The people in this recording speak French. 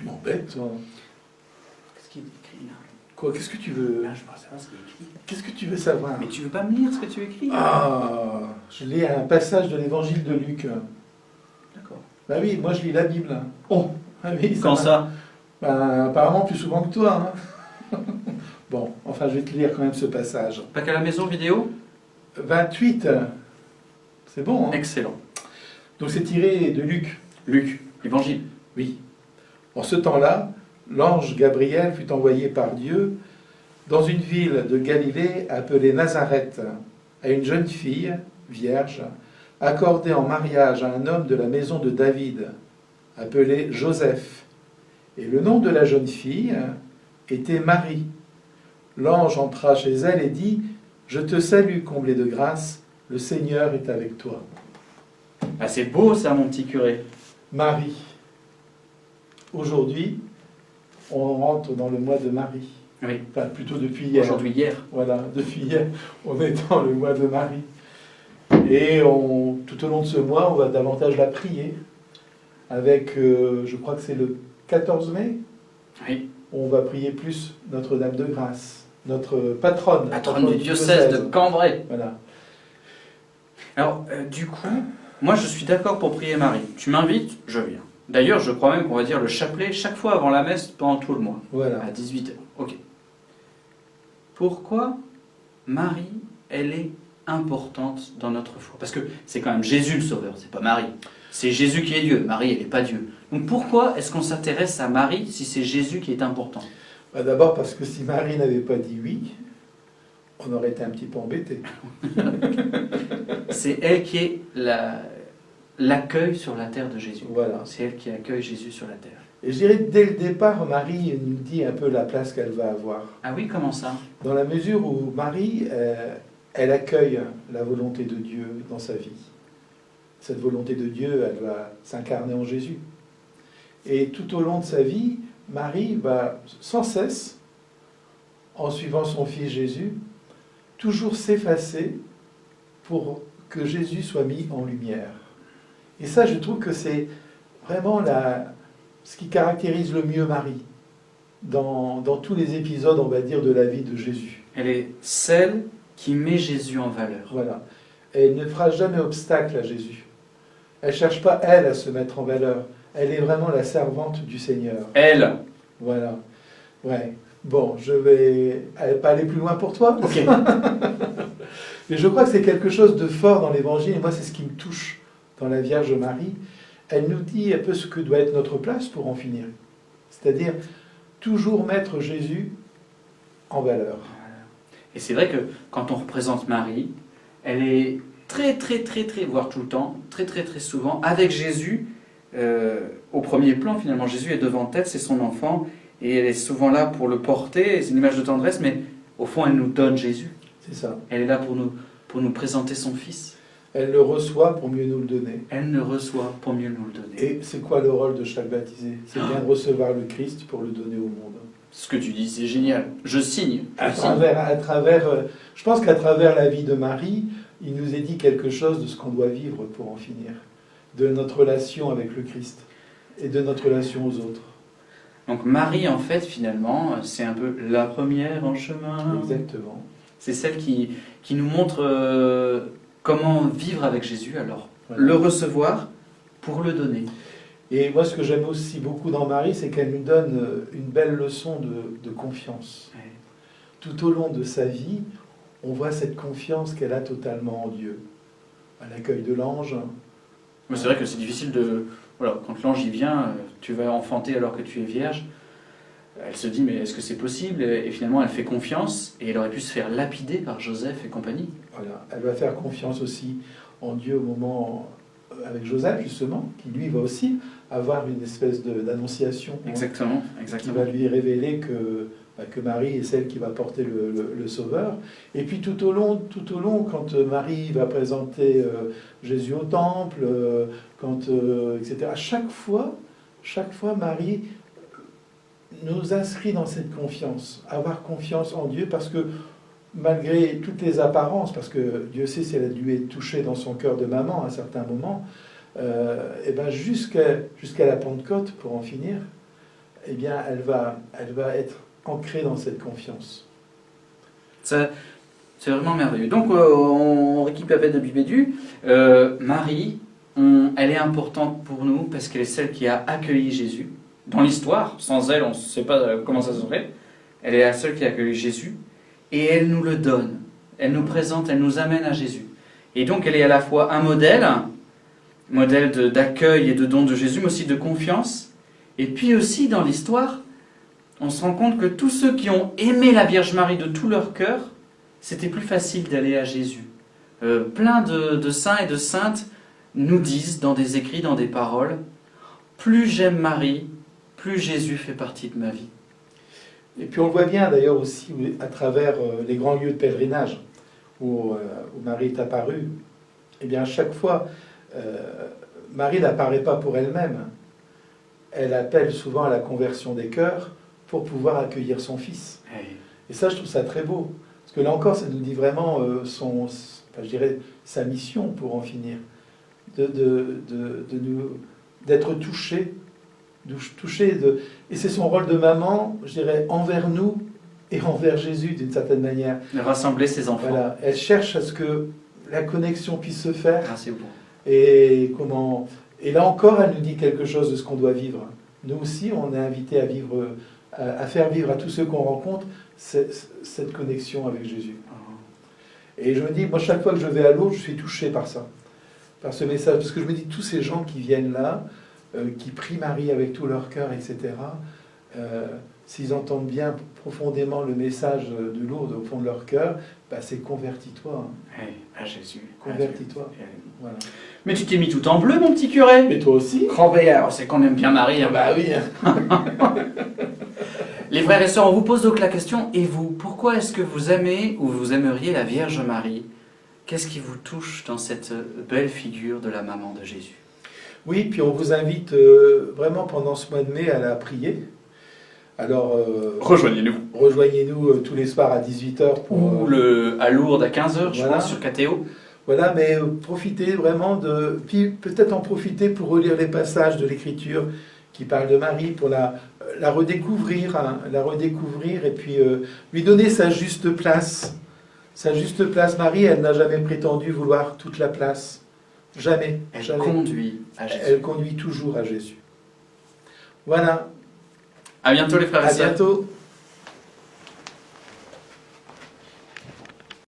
Tu m'embêtes, toi. Qu'est-ce qu'il écrit là? Quoi, qu'est-ce que tu veux? Là, je veux savoir ce qu'il écrit. Qu'est-ce que tu veux savoir? Mais tu veux pas me lire ce que tu écris? Ah, je lis un passage de l'évangile de Luc. D'accord. Bah oui, moi je lis la Bible. Oh, Ah oui, quand ça? Bah, apparemment plus souvent que toi. Hein. Bon, enfin je vais te lire quand même ce passage. Pas qu'à la maison vidéo? 28. C'est bon, hein? Excellent. Donc c'est tiré de Luc. Luc, l'évangile. Oui. En ce temps-là, l'ange Gabriel fut envoyé par Dieu dans une ville de Galilée appelée Nazareth, à une jeune fille, vierge, accordée en mariage à un homme de la maison de David, appelé Joseph. Et le nom de la jeune fille était Marie. L'ange entra chez elle et dit : « Je te salue, comblée de grâce, le Seigneur est avec toi. » Ah, c'est beau ça, mon petit curé. Marie. Aujourd'hui, on rentre dans le mois de Marie. Oui. Enfin, plutôt depuis hier. Aujourd'hui, hier. Voilà, depuis hier, on est dans le mois de Marie. Et tout au long de ce mois, on va davantage la prier. Avec, je crois que c'est le 14 mai, Oui. on va prier plus Notre-Dame de Grâce, notre patronne. Patronne du diocèse de Cambrai. Voilà. Alors, du coup, moi je suis d'accord pour prier Marie. Tu m'invites, je viens. D'ailleurs, je crois même qu'on va dire le chapelet chaque fois avant la messe pendant tout le mois. Voilà. À 18h. Ok. Pourquoi Marie, elle est importante dans notre foi? Parce que c'est quand même Jésus le Sauveur, c'est pas Marie. C'est Jésus qui est Dieu. Marie, elle n'est pas Dieu. Donc pourquoi est-ce qu'on s'intéresse à Marie si c'est Jésus qui est important? Bah, d'abord parce que si Marie n'avait pas dit oui, on aurait été un petit peu embêtés. C'est elle qui est l'accueil sur la terre de Jésus. Voilà. C'est elle qui accueille Jésus sur la terre. Et je dirais dès le départ, Marie nous dit un peu la place qu'elle va avoir. Ah oui, comment ça? Dans la mesure où Marie, elle accueille la volonté de Dieu dans sa vie. Cette volonté de Dieu, elle va s'incarner en Jésus. Et tout au long de sa vie, Marie va sans cesse, en suivant son fils Jésus, toujours s'effacer pour que Jésus soit mis en lumière. Et ça, je trouve que c'est vraiment ce qui caractérise le mieux Marie, dans tous les épisodes, on va dire, de la vie de Jésus. Elle est celle qui met Jésus en valeur. Voilà. Et elle ne fera jamais obstacle à Jésus. Elle ne cherche pas, elle, à se mettre en valeur. Elle est vraiment la servante du Seigneur. Elle. Voilà. Ouais. Bon, je vais pas aller plus loin pour toi. Ok. Mais je crois que c'est quelque chose de fort dans l'Évangile. Et moi, c'est ce qui me touche dans la Vierge Marie. Elle nous dit un peu ce que doit être notre place pour en finir. C'est-à-dire toujours mettre Jésus en valeur. Et c'est vrai que quand on représente Marie, elle est très, voire tout le temps, très souvent, avec Jésus au premier plan finalement. Jésus est devant elle, c'est son enfant, et elle est souvent là pour le porter, c'est une image de tendresse, mais au fond elle nous donne Jésus. C'est ça. Elle est là pour nous présenter son Fils. Elle le reçoit pour mieux nous le donner. Elle le reçoit pour mieux nous le donner. Et c'est quoi le rôle de chaque baptisé? C'est bien de recevoir le Christ pour le donner au monde. Ce que tu dis, c'est génial. Je signe. Je pense qu'à travers la vie de Marie, il nous est dit quelque chose de ce qu'on doit vivre pour en finir. De notre relation avec le Christ et de notre relation aux autres. Donc Marie, en fait, finalement, c'est un peu la première en chemin. Exactement. C'est celle qui nous montre comment vivre avec Jésus, alors. Voilà. Le recevoir pour le donner. Et moi, ce que j'aime aussi beaucoup dans Marie, c'est qu'elle nous donne une belle leçon de confiance. Ouais. Tout au long de sa vie, on voit cette confiance qu'elle a totalement en Dieu. À l'accueil de l'ange. Mais c'est vrai que c'est difficile de... Voilà, quand l'ange y vient, tu vas enfanter alors que tu es vierge. Elle se dit, mais est-ce que c'est possible? Et finalement, elle fait confiance, et elle aurait pu se faire lapider par Joseph et compagnie. Voilà. Elle va faire confiance aussi en Dieu au moment, avec Joseph justement, qui lui va aussi avoir une espèce d'annonciation. Exactement. Qui va lui révéler que Marie est celle qui va porter le Sauveur. Et puis tout au long, quand Marie va présenter Jésus au temple, etc., chaque fois, Marie nous inscrit dans cette confiance, avoir confiance en Dieu, parce que malgré toutes les apparences, parce que Dieu sait si elle a dû être touchée dans son cœur de maman à un certain moment, et ben jusqu'à la Pentecôte, pour en finir, eh bien, elle va être ancrée dans cette confiance. C'est vraiment merveilleux. Donc, on récupère de Bibédu. Marie, elle est importante pour nous parce qu'elle est celle qui a accueilli Jésus. Dans l'histoire, sans elle, on ne sait pas comment ça serait. Elle est la seule qui a accueilli Jésus. Et elle nous le donne. Elle nous présente, elle nous amène à Jésus. Et donc, elle est à la fois un modèle d'accueil et de don de Jésus, mais aussi de confiance. Et puis aussi, dans l'histoire, on se rend compte que tous ceux qui ont aimé la Vierge Marie de tout leur cœur, c'était plus facile d'aller à Jésus. Plein de saints et de saintes nous disent, dans des écrits, dans des paroles, plus j'aime Marie, plus Jésus fait partie de ma vie. Et puis on le voit bien d'ailleurs aussi à travers les grands lieux de pèlerinage où Marie est apparue. Eh bien à chaque fois, Marie n'apparaît pas pour elle-même. Elle appelle souvent à la conversion des cœurs pour pouvoir accueillir son fils. Et ça, je trouve ça très beau. Parce que là encore, ça nous dit vraiment sa mission pour en finir. D'être touché. Et c'est son rôle de maman, je dirais, envers nous et envers Jésus d'une certaine manière. De rassembler ses enfants. Voilà. Elle cherche à ce que la connexion puisse se faire. Ah, c'est beau. Et là encore, elle nous dit quelque chose de ce qu'on doit vivre. Nous aussi, on est invités à vivre, à faire vivre à tous ceux qu'on rencontre cette connexion avec Jésus. Et je me dis, moi, chaque fois que je vais à Lourdes, je suis touché par ça, par ce message. Parce que je me dis, tous ces gens qui viennent là, qui prient Marie avec tout leur cœur, etc., s'ils entendent bien profondément le message de Lourdes au fond de leur cœur, c'est convertis-toi. À Jésus. Convertis-toi. Voilà. Mais tu t'es mis tout en bleu, mon petit curé. Mais toi aussi. Alors, c'est qu'on aime bien Marie. Hein. Bah oui. Les frères et sœurs, on vous pose donc la question, et vous, pourquoi est-ce que vous aimez ou vous aimeriez la Vierge Marie? Qu'est-ce qui vous touche dans cette belle figure de la maman de Jésus? Oui, puis on vous invite vraiment pendant ce mois de mai à la prier. Alors, rejoignez-nous tous les soirs à 18h. Ou à Lourdes à 15h, je crois, sur KTO. Voilà, mais profitez vraiment puis peut-être en profiter pour relire les passages de l'Écriture qui parlent de Marie, pour la redécouvrir, et puis lui donner sa juste place. Sa juste place. Marie, elle n'a jamais prétendu vouloir toute la place. Jamais. Elle conduit à Jésus. Elle conduit toujours à Jésus. Voilà. À bientôt les frères et sœurs. À bientôt.